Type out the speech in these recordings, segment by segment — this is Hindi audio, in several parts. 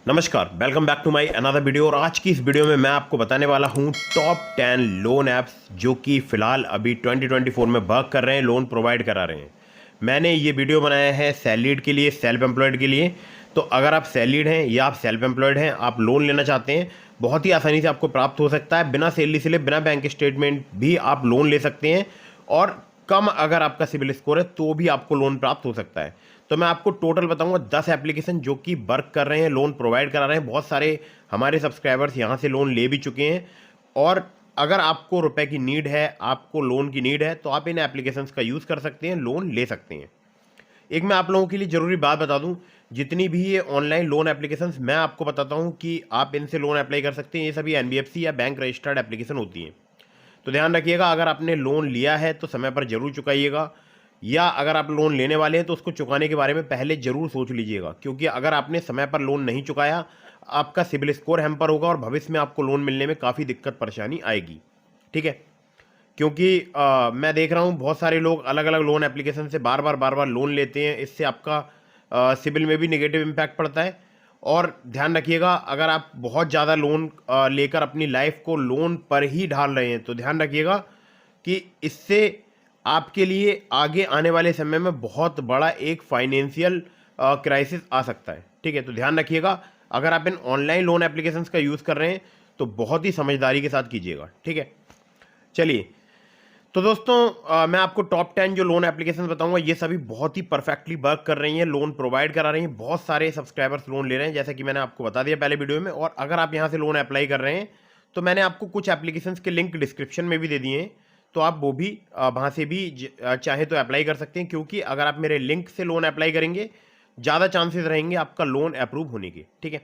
नमस्कार, welcome back to my another video. और आज की इस वीडियो में मैं आपको बताने वाला हूं टॉप 10 लोन ऐप्स जो कि फ़िलहाल अभी 2024 में वर्क कर रहे हैं, लोन प्रोवाइड करा रहे हैं। मैंने ये वीडियो बनाया है सैलरीड के लिए, सेल्फ एम्प्लॉयड के लिए। तो अगर आप सैलरीड हैं या आप सेल्फ एम्प्लॉयड हैं, आप लोन लेना चाहते हैं, बहुत ही आसानी से आपको प्राप्त हो सकता है। बिना सैलरी स्लिप, बिना बैंक स्टेटमेंट भी आप लोन ले सकते हैं। और कम अगर आपका सिबिल स्कोर है तो भी आपको लोन प्राप्त हो सकता है। तो मैं आपको टोटल बताऊंगा 10 एप्लीकेशन जो कि वर्क कर रहे हैं, लोन प्रोवाइड करा रहे हैं। बहुत सारे हमारे सब्सक्राइबर्स यहाँ से लोन ले भी चुके हैं। और अगर आपको रुपए की नीड है, आपको लोन की नीड है, तो आप इन एप्लीकेशंस का यूज़ कर सकते हैं, लोन ले सकते हैं। एक मैं आप लोगों के लिए ज़रूरी बात बता दूं, जितनी भी ये ऑनलाइन लोन एप्लीकेशंस मैं आपको बताता हूं कि आप इनसे लोन अप्लाई कर सकते हैं, ये सभी एनबीएफसी या बैंक रजिस्टर्ड एप्लीकेशन होती हैं। तो ध्यान रखिएगा, अगर आपने लोन लिया है तो समय पर जरूर चुकाइएगा, या अगर आप लोन लेने वाले हैं तो उसको चुकाने के बारे में पहले जरूर सोच लीजिएगा। क्योंकि अगर आपने समय पर लोन नहीं चुकाया, आपका सिबिल स्कोर हैम्पर होगा और भविष्य में आपको लोन मिलने में काफ़ी दिक्कत परेशानी आएगी। ठीक है, क्योंकि मैं देख रहा हूँ बहुत सारे लोग अलग अलग लोन एप्लीकेशन से बार बार लोन लेते हैं। इससे आपका सिबिल में भी नेगेटिव इम्पैक्ट पड़ता है। और ध्यान रखिएगा, अगर आप बहुत ज़्यादा लोन लेकर अपनी लाइफ को लोन पर ही ढाल रहे हैं तो ध्यान रखिएगा कि इससे आपके लिए आगे आने वाले समय में बहुत बड़ा एक फाइनेंशियल क्राइसिस आ सकता है। ठीक है, तो ध्यान रखिएगा, अगर आप इन ऑनलाइन लोन एप्लीकेशंस का यूज़ कर रहे हैं तो बहुत ही समझदारी के साथ कीजिएगा। ठीक है, चलिए। तो दोस्तों, मैं आपको टॉप 10 जो लोन एप्लीकेशन बताऊंगा, ये सभी बहुत ही परफेक्टली वर्क कर रही हैं, लोन प्रोवाइड करा रही हैं। बहुत सारे सब्सक्राइबर्स लोन ले रहे हैं, जैसे कि मैंने आपको बता दिया पहले वीडियो में। और अगर आप यहाँ से लोन अप्लाई कर रहे हैं तो मैंने आपको कुछ एप्लीकेशंस के लिंक डिस्क्रिप्शन में भी दे दिए हैं, तो आप वो भी वहाँ से भी चाहे तो अप्लाई कर सकते हैं। क्योंकि अगर आप मेरे लिंक से लोन अप्लाई करेंगे, ज़्यादा चांसेस रहेंगे आपका लोन अप्रूव होने के। ठीक है,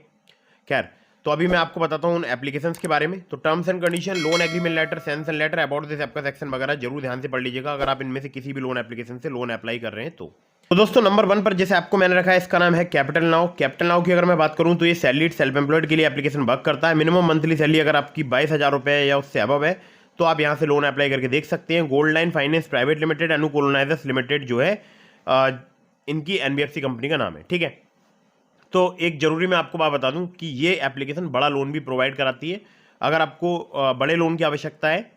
खैर, तो अभी मैं आपको बताता हूँ उन एप्लीकेशंस के बारे में। तो terms and condition, loan agreement letter, sanction letter, about this app का सेक्शन वगैरह जरूर ध्यान से पढ़ लीजिएगा अगर आप इनमें से किसी भी लोन एप्लीकेशन से लोन अप्लाई कर रहे हैं तो दोस्तों, नंबर 1 पर जिस ऐप को मैंने रखा है, इसका नाम है कैपिटल नाउ। कैपिटल नाउ की अगर मैं बात करूँ तो ये सैलरीड सेल्फ एम्प्लॉयड के लिए एप्लीकेशन वर्क करता है। मिनिमम मंथली सैलरी अगर आपकी 22,000 रुपये या उससे अबव है तो आप यहाँ से लोन अप्लाई करके देख सकते हैं। Gold line finance private limited, Anu colonisers limited जो है, इनकी एनबीएफसी कंपनी का नाम है। ठीक है, तो एक जरूरी मैं आपको बात बता दूं कि ये एप्लीकेशन बड़ा लोन भी प्रोवाइड कराती है। अगर आपको बड़े लोन की आवश्यकता है,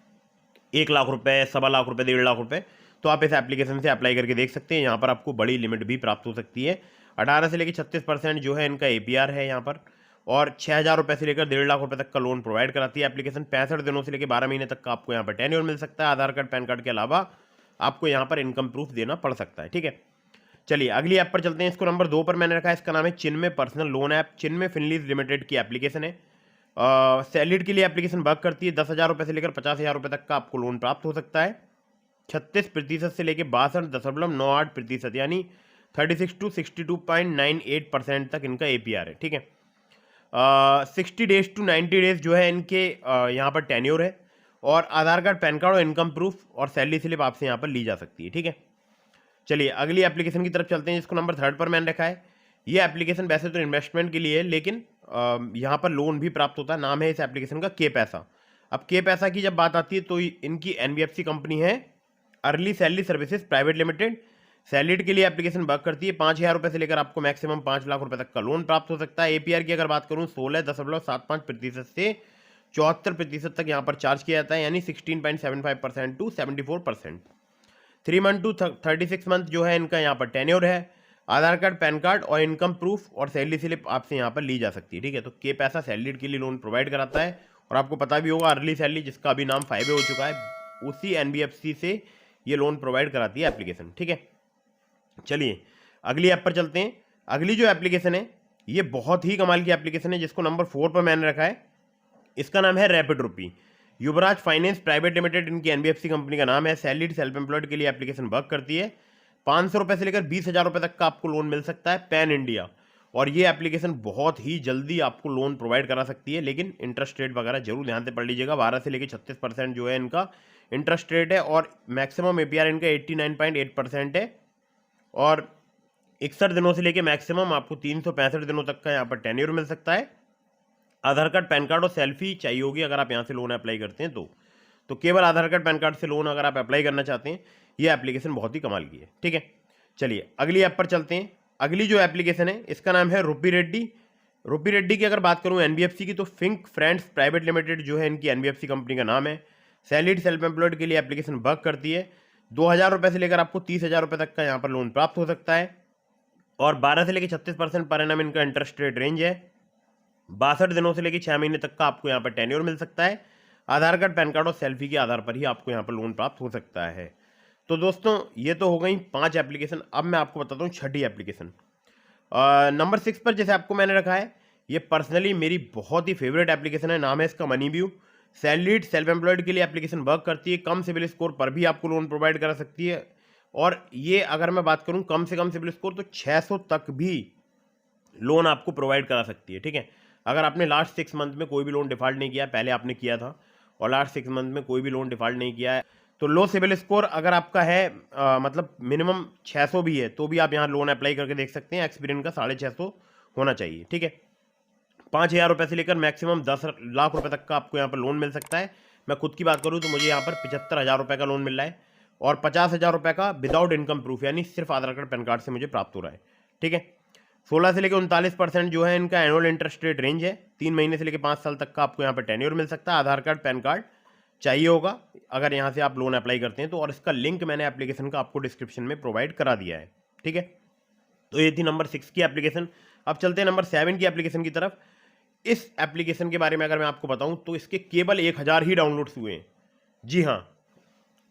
1 लाख रुपए, 1.25 लाख रुपए, 1.5 लाख रुपए, तो आप इस एप्लीकेशन से अप्लाई करके देख सकते हैं। यहाँ पर आपको बड़ी लिमिट भी प्राप्त हो सकती है। 18 से लेकर 36% जो है इनका एपीआर है यहाँ पर। और 6,000 रुपये से लेकर 1.5 लाख रुपए तक का लोन प्रोवाइड कराती है एप्लीकेशन। 65 दिनों से लेकर 12 महीने तक का आपको यहाँ पर टेन्योर मिल सकता है। आधार कार्ड, पैन कार्ड के अलावा आपको यहाँ पर इनकम प्रूफ देना पड़ सकता है। ठीक है, चलिए अगली ऐप पर चलते हैं। इसको नंबर 2 पर मैंने रखा है, इसका नाम है चिन्मय पर्सनल लोन ऐप। चिन्मय फिनलीज लिमिटेड की एप्लीकेशन है। सैलरीड के लिए एप्लीकेशन वर्क करती है। 10,000 रुपये से लेकर 50,000 रुपये तक का आपको लोन प्राप्त हो सकता है। 36% से लेकर 62.98%, यानी 36 to 62.98% तक इनका एपीआर है। ठीक है, 60 डेज टू 90 डेज जो है इनके यहाँ पर टेन्योर है। और आधार कार्ड, पैन कार्ड और इनकम प्रूफ और सैलरी स्लिप आपसे यहाँ पर ली जा सकती है। ठीक है, चलिए अगली एप्लीकेशन की तरफ चलते हैं, जिसको नंबर 3 पर मैंने रखा है। ये एप्लीकेशन वैसे तो इन्वेस्टमेंट के लिए है, लेकिन यहाँ पर लोन भी प्राप्त होता है। नाम है इस एप्लीकेशन का के पैसा। अब के पैसा की जब बात आती है तो इनकी एनबीएफसी कंपनी है, early salary services private limited. Salaried के लिए एप्लीकेशन वर्क करती है। 5,000 रुपये से लेकर आपको मैक्सिमम 5 लाख रुपए तक का लोन प्राप्त हो सकता है। एपीआर की अगर बात करूँ, 16.75% से 74% तक यहाँ पर चार्ज किया जाता है, यानी 16.75% to 74%। 3 मंथ टू 36 मंथ जो है इनका यहाँ पर टेन्योर है। आधार कार्ड, पैन कार्ड और इनकम प्रूफ और सैलरी स्लिप आपसे यहाँ पर ली जा सकती है। ठीक है, तो के पैसा सैलरीड के लिए लोन प्रोवाइड कराता है। और आपको पता भी होगा, अर्ली सैलरी जिसका अभी नाम 5 हो चुका है, उसी एनबीएफसी से ये लोन प्रोवाइड कराती है एप्लीकेशन। ठीक है, चलिए अगली ऐप पर चलते हैं। अगली जो एप्लीकेशन है, ये बहुत ही कमाल की एप्लीकेशन है, जिसको नंबर 4 पर मैंने रखा है। इसका नाम है रैपिड रुपी। युवराज फाइनेंस प्राइवेट लिमिटेड इनकी एनबीएफसी कंपनी का नाम है। सैलरीड सेल्फ एम्प्लॉयड के लिए एप्लीकेशन वर्क करती है। 500 रुपये से लेकर 20,000 रुपये तक का आपको लोन मिल सकता है, पैन इंडिया। और ये एप्लीकेशन बहुत ही जल्दी आपको लोन प्रोवाइड करा सकती है, लेकिन इंटरेस्ट रेट वगैरह जरूर ध्यान से पढ़ लीजिएगा। 12 से लेकर 36% जो है इनका इंटरेस्ट रेट है। और मैक्सिमम एपीआर इनका 89.8% है। और 61 दिनों से लेकर मैक्सिमम आपको 365 दिनों तक का यहाँ पर टेन्योर मिल सकता है। आधार कार्ड, पैन कार्ड और सेल्फी चाहिए होगी अगर आप यहाँ से लोन अप्लाई करते हैं तो केवल आधार कार्ड, पैन कार्ड से लोन अगर आप अप्लाई करना चाहते हैं, ये एप्लीकेशन बहुत ही कमाल की है। ठीक है, चलिए अगली ऐप पर चलते हैं। अगली जो एप्लीकेशन है, इसका नाम है रुपी रेड्डी रूपी रेड्डी की अगर बात करूं एनबीएफसी की, तो फिंक फ्रेंड्स प्राइवेट लिमिटेड जो है इनकी एनबीएफसी कंपनी का नाम है। सैलरीड सेल्फ एम्प्लॉयड के लिए एप्लीकेशन वर्क करती है। 2,000 रुपये से लेकर आपको 30,000 रुपये तक का यहाँ पर लोन प्राप्त हो सकता है और 12 से लेकर 36% पर एनम इनका इंटरेस्ट रेट रेंज है। 62 दिनों से लेकर 6 महीने तक का आपको यहाँ पर टेन्योर मिल सकता है। आधार कार्ड, पैन कार्ड और सेल्फी के आधार पर ही आपको यहाँ पर लोन प्राप्त हो सकता है। तो दोस्तों ये तो हो गई 5 एप्लीकेशन। अब मैं आपको बताता हूँ छठी एप्लीकेशन। नंबर 6 पर जैसे आपको मैंने रखा है, ये पर्सनली मेरी बहुत ही फेवरेट एप्लीकेशन है। नाम है इसका मनीव्यू। सैलरीड सेल्फ एम्प्लॉयड के लिए एप्लीकेशन वर्क करती है। कम सिविल स्कोर पर भी आपको लोन प्रोवाइड करा सकती है और ये अगर मैं बात करूं कम से कम सिविल स्कोर तो 600 तक भी लोन आपको प्रोवाइड करा सकती है। ठीक है, अगर आपने लास्ट 6 मंथ में कोई भी लोन डिफॉल्ट नहीं किया, पहले आपने किया था और लास्ट 6 मंथ में कोई भी लोन डिफॉल्ट नहीं किया है, तो लो सिविल स्कोर अगर आपका है मतलब मिनिमम 600 भी है तो भी आप यहाँ लोन अप्लाई करके देख सकते हैं। एक्सपीरियंस का 650 होना चाहिए। ठीक है, 5,000 रुपये से लेकर मैक्सिमम 10 लाख रुपए तक का आपको यहाँ पर लोन मिल सकता है। मैं खुद की बात करूँ तो मुझे यहाँ पर 75,000 रुपये का लोन मिल रहा है और 50,000 रुपये का विदाउट इनकम प्रूफ, यानी सिर्फ आधार कार्ड पैन कार्ड से मुझे प्राप्त हो रहा है। ठीक है, 16 से लेकर 39% जो है इनका एनुअल इंटरेस्ट रेट रेंज है। 3 महीने से लेकर 5 साल तक का आपको यहाँ पर टेन्योर मिल सकता है। आधार कार्ड, पैन कार्ड चाहिए होगा अगर यहाँ से आप लोन अप्लाई करते हैं तो, और इसका लिंक मैंने एप्लीकेशन का आपको डिस्क्रिप्शन में प्रोवाइड करा दिया है। ठीक है, तो ये थी नंबर 6 की एप्लीकेशन। अब चलते हैं नंबर 7 की एप्लीकेशन की तरफ। इस एप्लीकेशन के बारे में अगर मैं आपको बताऊं तो इसके केवल 1,000 ही डाउनलोड्स हुए हैं। जी हाँ,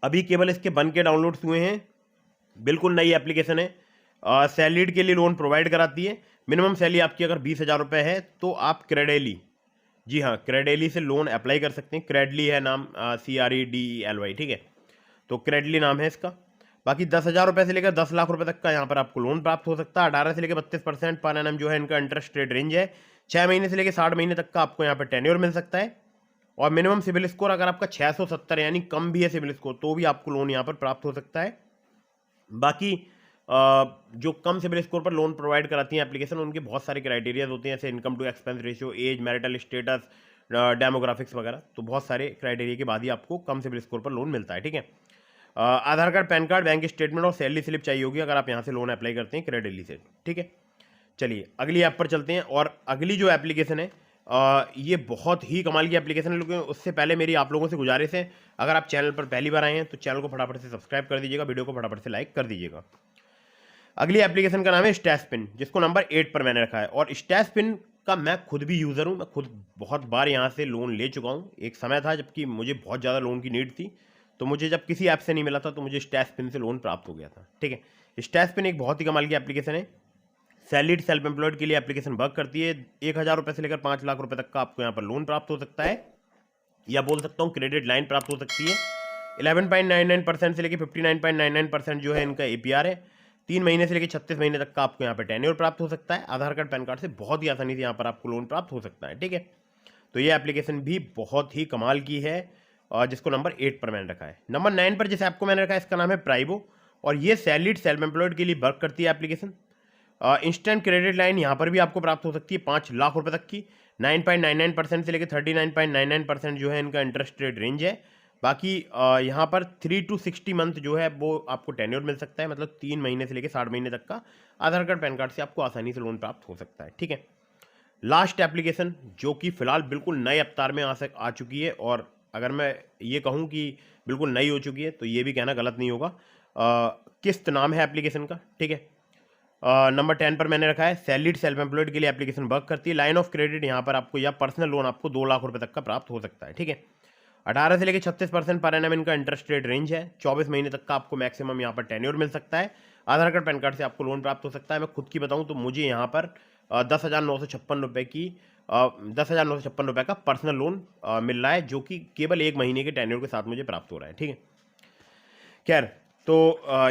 अभी केवल इसके बन के डाउनलोड्स हुए हैं। बिल्कुल नई एप्लीकेशन है। सैलरीड के लिए लोन प्रोवाइड कराती है। मिनिमम सैलरी आपकी अगर 20,000 रुपये है तो आप क्रेडेली, जी हाँ क्रेडेली से लोन अप्लाई कर सकते हैं। क्रेडली है नाम, CREDELY। ठीक है, तो क्रेडली नाम है इसका। बाकी 10,000 रुपये से लेकर 10 लाख रुपए तक का यहाँ पर आपको लोन प्राप्त हो सकता है। 18 से लेकर 32% पर एनम जो है इनका इंटरेस्ट रेट रेंज है। 6 महीने से लेकर 60 महीने तक का आपको यहाँ पर टेन्योर मिल सकता है और मिनिमम सिविल स्कोर अगर आपका 670 यानी कम भी है सिविल स्कोर तो भी आपको लोन यहाँ पर प्राप्त हो सकता है। बाकी जो कम सिविल स्कोर पर लोन प्रोवाइड कराती हैं एप्लीकेशन, उनके बहुत सारे क्राइटेरियाज होते हैं, जैसे income to expense ratio, age, marital status, demographics वगैरह। तो बहुत सारे क्राइटेरिया के बाद ही आपको कम सिविल स्कोर पर लोन मिलता है। ठीक है, Aadhaar card, PAN card, bank statement और सैलरी स्लिप चाहिए होगी अगर आप यहाँ से लोन अप्लाई करते हैं क्रेडिली से। ठीक है, चलिए अगली ऐप पर चलते हैं। और अगली जो एप्लीकेशन है ये बहुत ही कमाल की एप्लीकेशन है, लेकिन उससे पहले मेरी आप लोगों से गुजारिश है, अगर आप चैनल पर पहली बार आए हैं तो चैनल को फटाफट से सब्सक्राइब कर दीजिएगा, वीडियो को फटाफट से लाइक कर दीजिएगा। अगली एप्लीकेशन का नाम है स्टैशपिन, जिसको नंबर 8 पर मैंने रखा है। और स्टैशपिन का मैं खुद भी यूज़र हूँ, मैं खुद बहुत बार यहाँ से लोन ले चुका हूँ। एक समय था जबकि मुझे बहुत ज़्यादा लोन की नीड थी, तो मुझे जब किसी ऐप से नहीं मिला था तो मुझे स्टैशपिन से लोन प्राप्त हो गया था। ठीक है, स्टैशपिन एक बहुत ही कमाल की एप्लीकेशन है। सैलरीड सेल्फ एम्प्लॉयड के लिए एप्लीकेशन वर्क करती है। 1,000 रुपये से लेकर 5 लाख रुपए तक का आपको यहाँ पर लोन प्राप्त हो सकता है, या बोल सकता हूँ क्रेडिट लाइन प्राप्त हो सकती है। 11.99% से लेकर 59.99% जो है इनका APR है। 3 महीने से लेकर 36 महीने तक का आपको यहाँ पर टेन्योर प्राप्त हो सकता है। आधार कार्ड, पैन कार्ड से बहुत ही आसानी से यहाँ पर आपको लोन प्राप्त हो सकता है। ठीक है, तो ये एप्लीकेशन भी बहुत ही कमाल की है और जिसको नंबर 8 पर मैंने रखा है। नंबर 9 पर जैसे आपको मैंने रखा है, इसका नाम है प्राइबो और ये सैलरीड सेल्फ एम्प्लॉयड के लिए वर्क करती है एप्लीकेशन। इंस्टेंट क्रेडिट लाइन यहाँ पर भी आपको प्राप्त हो सकती है 5 लाख रुपए तक की। 9.99% से लेकर 39.99% जो है इनका इंटरेस्ट रेट रेंज है। बाकी यहाँ पर 3 to 60 मंथ जो है वो आपको टेन्योर मिल सकता है, मतलब 3 महीने से लेकर 60 महीने तक का आधार कार्ड, पैन कार्ड से आपको आसानी से लोन प्राप्त हो सकता है। ठीक है, लास्ट एप्लीकेशन जो कि फिलहाल बिल्कुल नए अवतार में आ चुकी है, और अगर मैं ये कहूँ कि बिल्कुल नई हो चुकी है तो ये भी कहना गलत नहीं होगा। किस्त नाम है एप्लीकेशन का। ठीक है, नंबर 10 पर मैंने रखा है। सैलरीड सेल्फ एम्प्लॉयड के लिए एप्लीकेशन वर्क करती है। लाइन ऑफ क्रेडिट यहाँ पर आपको या पर्सनल लोन आपको 2 लाख रुपए तक का प्राप्त हो सकता है। ठीक है, 18 से लेकर 36% पर एनम इनका इंटरेस्ट रेट रेंज है। 24 महीने तक का आपको मैक्सिमम यहाँ पर टेन्योर मिल सकता है। आधार कार्ड, पैन कार्ड से आपको लोन प्राप्त हो सकता है। मैं खुद की बताऊँ तो मुझे यहाँ पर 10,956 रुपये की 10,956 रुपये का पर्सनल लोन मिल रहा है, जो कि केवल 1 महीने के टेन्योर के साथ मुझे प्राप्त हो रहा है। ठीक है, खैर तो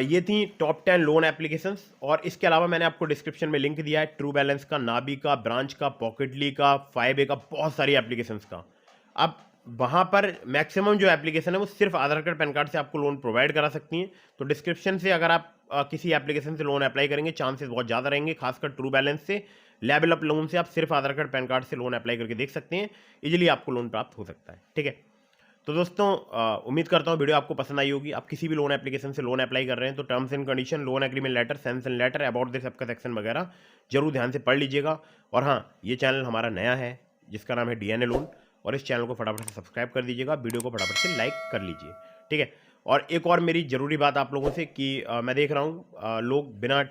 ये थी टॉप 10 लोन एप्लीकेशंस। और इसके अलावा मैंने आपको डिस्क्रिप्शन में लिंक दिया है ट्रू बैलेंस का, नाबी का, ब्रांच का, पॉकेटली का, 5A का, बहुत सारी एप्लीकेशंस का। अब वहाँ पर मैक्सिमम जो एप्लीकेशन है वो सिर्फ आधार कार्ड, पैन कार्ड से आपको लोन प्रोवाइड करा सकती हैं। तो डिस्क्रिप्शन से अगर आप किसी एप्लीकेशन से लोन अप्लाई करेंगे, चांसेस बहुत ज़्यादा रहेंगे, खासकर ट्रू बैलेंस से, लेवल अप लोन से आप सिर्फ आधार कार्ड, पैन कार्ड से लोन अप्लाई करके देख सकते हैं, इजीली आपको लोन प्राप्त हो सकता है। ठीक है, तो दोस्तों उम्मीद करता हूँ वीडियो आपको पसंद आई होगी। आप किसी भी लोन एप्लीकेशन से लोन अप्लाई कर रहे हैं तो terms and condition, loan agreement letter, sanction letter, about this app का सेक्शन वगैरह जरूर ध्यान से पढ़ लीजिएगा। और हाँ, ये चैनल हमारा नया है जिसका नाम है डीएनए लोन, और इस चैनल को फटाफट से सब्सक्राइब कर दीजिएगा, वीडियो को फटाफट से लाइक कर लीजिए, ठीक है। और एक और मेरी ज़रूरी बात आप लोगों से कि मैं देख रहा हूँ लोग बिना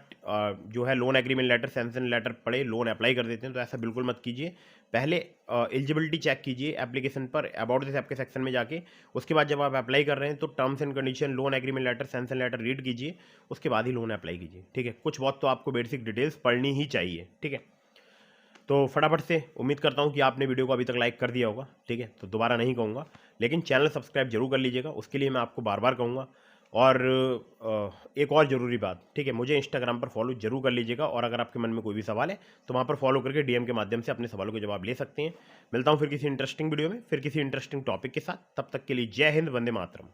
जो है loan agreement letter, sanction letter पढ़े लोन अप्लाई कर देते हैं, तो ऐसा बिल्कुल मत कीजिए। पहले एलिजिबिलिटी चेक कीजिए एप्लीकेशन पर, अबाउट दिस ऐप के सेक्शन में जाके। उसके बाद जब आप अप्लाई कर रहे हैं तो terms and condition, loan agreement letter, sanction letter read कीजिए, उसके बाद ही लोन अप्लाई कीजिए, ठीक है। कुछ बहुत तो आपको बेसिक डिटेल्स पढ़नी ही चाहिए, ठीक है। तो फटाफट से उम्मीद करता हूँ कि आपने वीडियो को अभी तक लाइक कर दिया होगा, ठीक है। तो दोबारा नहीं कहूँगा, लेकिन चैनल सब्सक्राइब जरूर कर लीजिएगा, उसके लिए मैं आपको बार बार कहूँगा। और एक और ज़रूरी बात, ठीक है, मुझे इंस्टाग्राम पर फॉलो जरूर कर लीजिएगा, और अगर आपके मन में कोई भी सवाल है तो वहाँ पर फॉलो करके डीएम के माध्यम से अपने सवालों के जवाब ले सकते हैं। मिलता हूँ फिर किसी इंटरेस्टिंग वीडियो में, फिर किसी इंटरेस्टिंग टॉपिक के साथ। तब तक के लिए जय हिंद, वंदे मातरम।